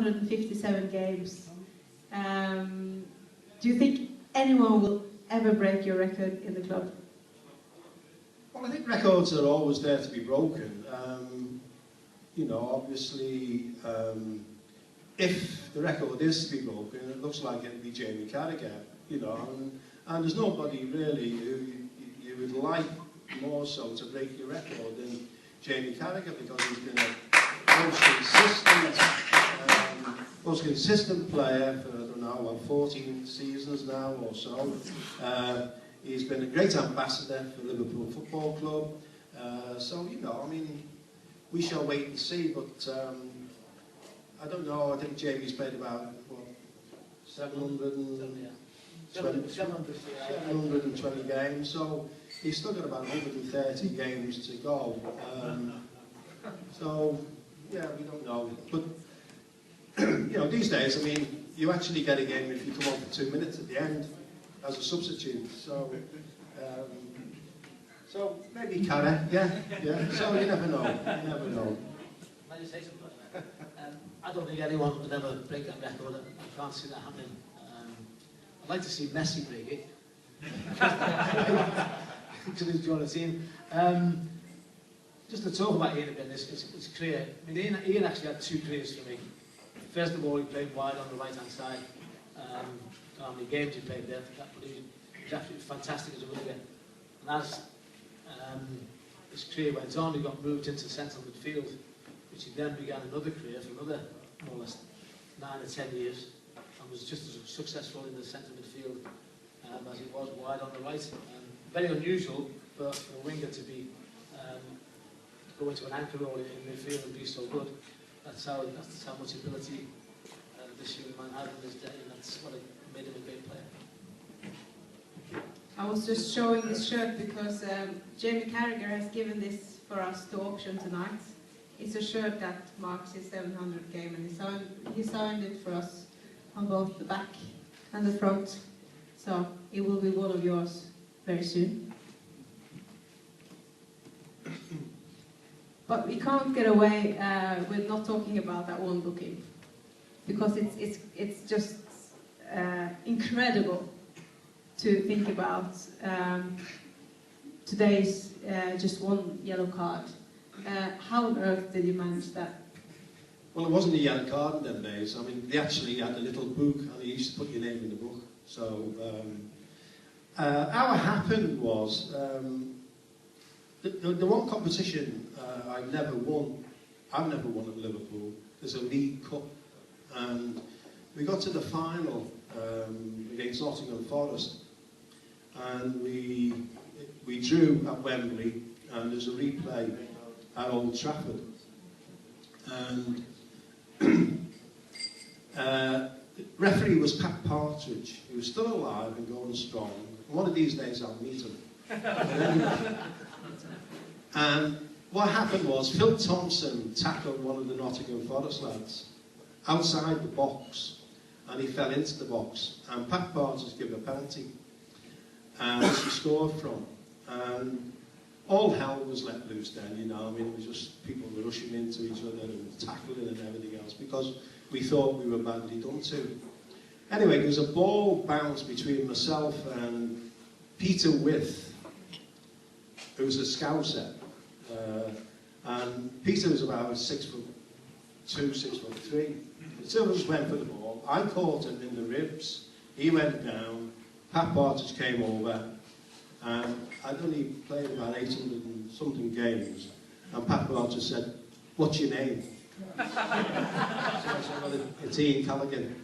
857 games. Do you think anyone will ever break your record in the club? Well, I think records are always there to be broken. You know, obviously, if the record is to be broken, it looks like it'll be Jamie Carragher, you know, and there's nobody really who you would like more so to break your record than Jamie Carragher, because he's been a most consistent player for, I don't know, well, 14 seasons now or so. He's been a great ambassador for Liverpool Football Club. So, you know, I mean, we shall wait and see, but I don't know, I think Jamie's played about, what, 720 games, so he's still got about 130 games to go. So, yeah, we don't know. But, you know, these days, I mean, you actually get a game if you come on for 2 minutes at the end as a substitute. So, so maybe Cara, yeah. So you never know. You never know. Can I just say something? I don't think anyone would ever break that record. I can't see that happening. I'd like to see Messi break it. To join the team. Just to talk about Ian a bit, his career. I mean, Ian actually had two careers for me. First of all, he played wide on the right-hand side. How many games he played there, but he was absolutely fantastic as a winger. And as his career went on, he got moved into central midfield, which he then began another career for another, more or less, 9 or 10 years, and was just as successful in the central midfield as he was wide on the right. Very unusual for a winger to be go into an anchor role in midfield and be so good. That's how much ability this young man had in his day, and that's what made him a great player. I was just showing this shirt because Jamie Carragher has given this for us to auction tonight. It's a shirt that marks his 700th game, and he signed it for us on both the back and the front. So it will be one of yours very soon. But we can't get away with not talking about that one booking, because it's just incredible to think about today's just one yellow card. How on earth did you manage that? Well, it wasn't a yellow card in them days. I mean, they actually had a little book, and they used to put your name in the book. So, how it happened was, the one competition I've never won at Liverpool is a League Cup, and we got to the final against Nottingham Forest, and we drew at Wembley, and there's a replay at Old Trafford, and the referee was Pat Partridge. He was still alive and going strong. One of these days I'll meet him. And what happened was Phil Thompson tackled one of the Nottingham Forest lads outside the box, and he fell into the box, and Pat Partridge gave a penalty, and he scored from. And all hell was let loose then, you know. I mean, it was just people were rushing into each other and tackling and everything else, because we thought we were badly done to. Anyway, there was a ball bounce between myself and Peter Heath, who was a Scouser. And Peter was about 6'2", 6'3". The two of us went for the ball. I caught him in the ribs. He went down. Pat Partridge came over. And I'd only played about 800 and something games. And Pat Partridge said, "What's your name?" So I said, "Well, it's Ian Callaghan."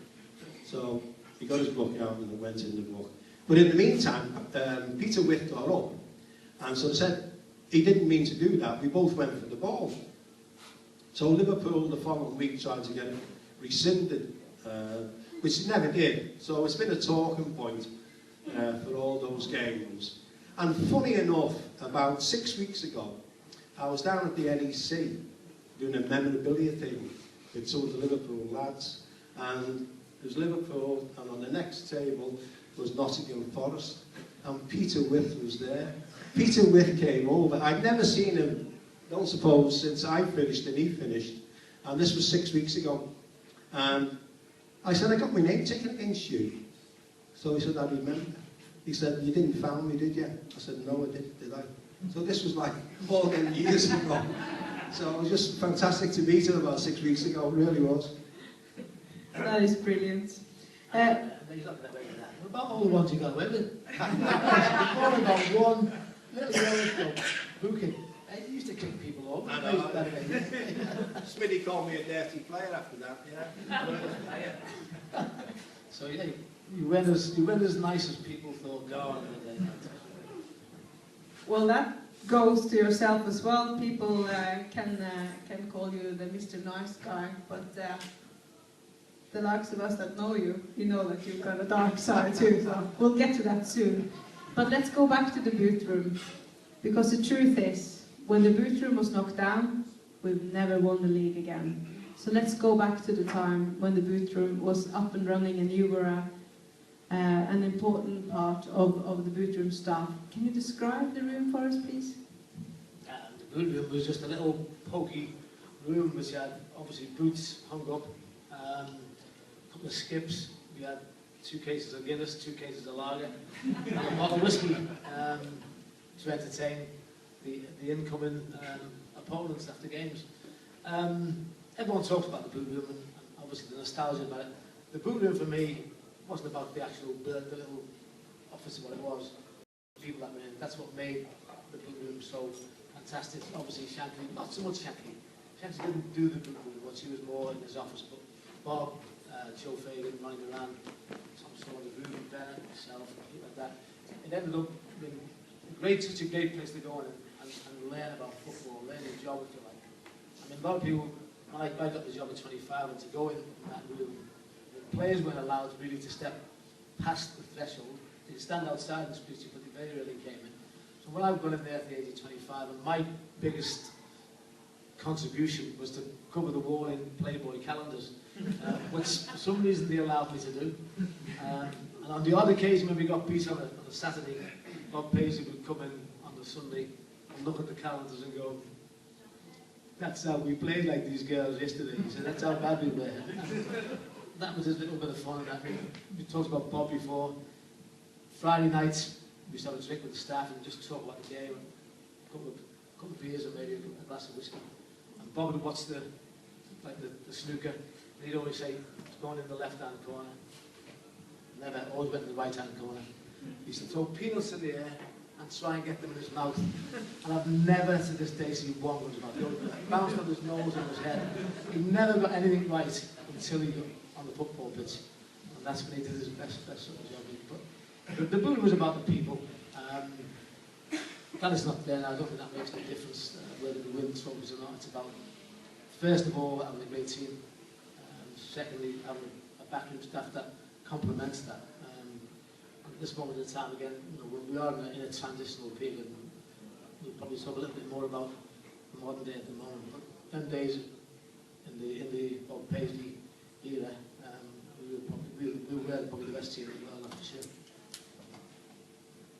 So he got his book out and it went in the book. But in the meantime, Peter Heath got up. And so I said, he didn't mean to do that. We both went for the ball. So Liverpool the following week tried to get it rescinded, which it never did. So it's been a talking point for all those games. And funny enough, about 6 weeks ago, I was down at the NEC doing a memorabilia thing with some of the Liverpool lads. And there's Liverpool, and on the next table was Nottingham Forest. And Peter Heath was there. Peter Heath came over. I'd never seen him, don't suppose, since I finished and he finished. And this was 6 weeks ago. And I said, I got my name taken against you. So he said, I remember. He said, you didn't found me, did you? I said, no, I did I? So this was like more than years ago. So it was just fantastic to meet him about 6 weeks ago, it really was. That is brilliant. He's not going to make that. What about all the ones you got away with? All about one little yellow club, booking. He used to kick people over. I know. Smitty called me a dirty player after that, yeah. So yeah, you went as nice as people thought going on the day. Well, that goes to yourself as well. People can call you the Mr. Nice Guy, but the likes of us that know you, you know that you've got a dark side too, so we'll get to that soon. But let's go back to the boot room, because the truth is, when the boot room was knocked down, we've never won the league again. So let's go back to the time when the boot room was up and running and you were an important part of the boot room staff. Can you describe the room for us, please? The boot room was just a little pokey room which had obviously boots hung up, a couple of skips, we had 2 cases of Guinness, 2 cases of lager, and a bottle of whiskey to entertain the incoming opponents after games. Everyone talks about the boot room and obviously the nostalgia about it. The boot room for me wasn't about the actual the little office of what it was. The people that were in, that's what made the boot room so fantastic. Obviously Shankly, not so much Shankly. Shankly didn't do the boot room much, he was more in his office, but Bob, Joe Fagan, Ronnie Duran, Tom Sawyer, Ruben Bennett, myself, people like that. It ended up being such a great place to go in and learn about football, learn your job if you like. I mean, a lot of people, when I got the job at 25 and to go in that room, the players weren't allowed really to step past the threshold. They could stand outside and speak to you, but they very rarely came in. So when I got in there at the age of 25, and my biggest contribution was to cover the wall in Playboy calendars, which for some reason they allowed me to do. And on the odd occasion when we got beat on a Saturday, Bob Paisley would come in on the Sunday and look at the calendars and go, that's how we played like these girls yesterday. He said, that's how bad we were. That was a little bit of fun. I mean, we talked about Bob before. Friday nights, we used to have a drink with the staff and just talk about the game, a couple of beers and maybe a glass of whiskey. And Bob would watch the snooker, and he'd always say, it's going in the left-hand corner. Never, always went in the right-hand corner. He used to throw peanuts in the air and try and get them in his mouth. And I've never to this day seen one go to his mouth. He always bounced on his nose and his head. He never got anything right until he got on the football pitch. And that's when he did his best sort of job. But the boot was about the people. That is not there now. I don't think that makes any difference whether we win trophies or not. It's about, first of all, having a great team. Secondly, having a backroom staff that complements that. At this moment in time, again, we are in a transitional period. And we'll probably talk a little bit more about the modern day at the moment. But them days in the Bob Paisley era, we were probably the best team in the world, I'm sure.